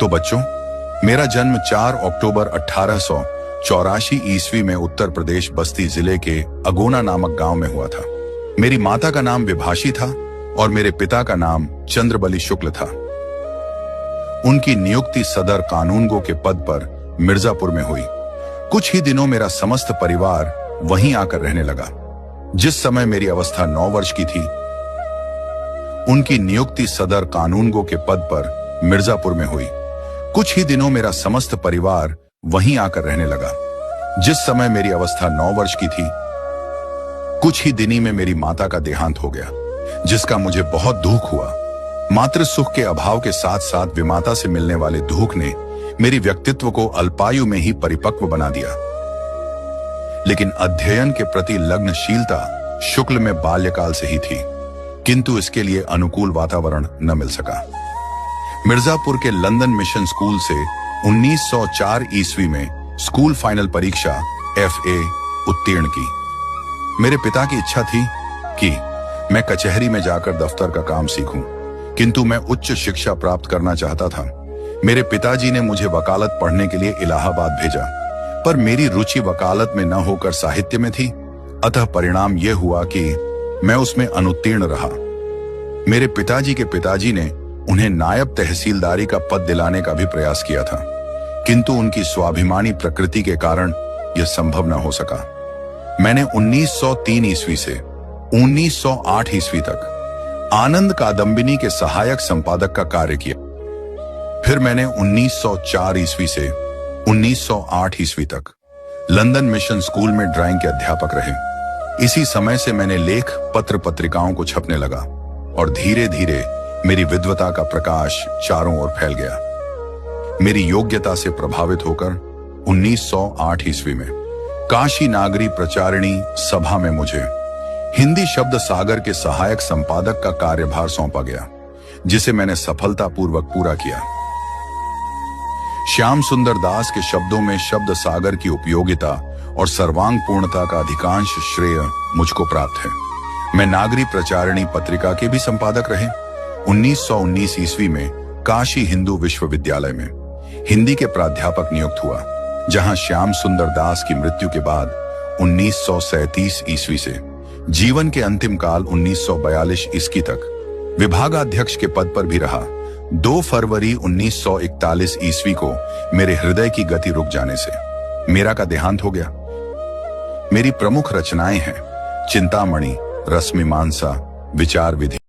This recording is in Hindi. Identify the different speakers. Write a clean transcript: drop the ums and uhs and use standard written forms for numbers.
Speaker 1: तो बच्चों, मेरा जन्म 4 अक्टूबर 1884 ईस्वी में उत्तर प्रदेश बस्ती जिले के अगोना नामक गांव में हुआ था। मेरी माता का नाम विभाषी था और मेरे पिता का नाम चंद्रबली शुक्ल था। उनकी नियुक्ति सदर कानूनगो के पद पर मिर्जापुर में हुई। कुछ ही दिनों मेरा समस्त परिवार वहीं आकर रहने लगा। जिस समय मेरी अवस्था 9 वर्ष की थी, उनकी नियुक्ति सदर कानूनगो के पद पर मिर्जापुर में हुई। कुछ ही दिनों मेरा समस्त परिवार वहीं आकर रहने लगा। जिस समय मेरी अवस्था 9 वर्ष की थी, कुछ ही दिनी में मेरी माता का देहांत हो गया, जिसका मुझे बहुत दुख हुआ। मातृ सुख के अभाव के साथ साथ विमाता से मिलने वाले दुख ने मेरी व्यक्तित्व को अल्पायु में ही परिपक्व बना दिया। लेकिन अध्ययन के प्रति लग्नशीलता शुक्ल में बाल्यकाल से ही थी, किंतु इसके लिए अनुकूल वातावरण न मिल सका। मिर्जापुर के लंदन मिशन स्कूल से 1904 ईस्वी में स्कूल फाइनल परीक्षा FA उत्तीर्ण की। मेरे पिता की इच्छा थी कि मैं कचहरी में जाकर दफ्तर का काम सीखूं, किंतु मैं उच्च शिक्षा प्राप्त करना चाहता था। मेरे पिताजी ने मुझे वकालत पढ़ने के लिए इलाहाबाद भेजा, पर मेरी रुचि वकालत में न होकर साहित्य में थी। अतः परिणाम यह हुआ कि मैं उसमें अनुत्तीर्ण रहा। मेरे पिताजी के पिताजी ने उन्हें नायब तहसीलदारी का पद दिलाने का भी प्रयास किया था, किंतु उनकी स्वाभिमानी प्रकृति के कारण यह संभव न हो सका। मैंने 1903 ईस्वी से 1908 ईस्वी तक आनंद कादम्बिनी के सहायक संपादक का कार्य किया। फिर मैंने 1904 ईस्वी से 1908 ईस्वी तक लंदन मिशन स्कूल में ड्राइंग के अध्यापक रहे। इसी समय से मैंने लेख पत्र पत्रिकाओं को छपने लगा और धीरे धीरे मेरी विद्वता का प्रकाश चारों ओर फैल गया। मेरी योग्यता से प्रभावित होकर 1908 ईस्वी में काशी नागरी प्रचारिणी सभा में मुझे हिंदी शब्द सागर के सहायक संपादक का कार्यभार सौंपा गया, जिसे मैंने सफलतापूर्वक पूरा किया। श्याम सुंदर दास के शब्दों में शब्द सागर की उपयोगिता और सर्वांग पूर्णता का अधिकांश श्रेय मुझको प्राप्त है। मैं नागरी प्रचारिणी पत्रिका के भी संपादक रहे। 1919 ईस्वी में काशी हिंदू विश्वविद्यालय में हिंदी के प्राध्यापक नियुक्त हुआ, जहां श्याम सुंदर दास की मृत्यु के बाद 1937 ईस्वी से जीवन के अंतिम काल 1942 ईस्वी तक विभागाध्यक्ष के पद पर भी रहा। 2 फरवरी 1941 ईस्वी को मेरे हृदय की गति रुक जाने से मेरा का देहांत हो गया। मेरी प्रमुख रचनाएं हैं चिंतामणि, रसमीमांसा, विचार विधि।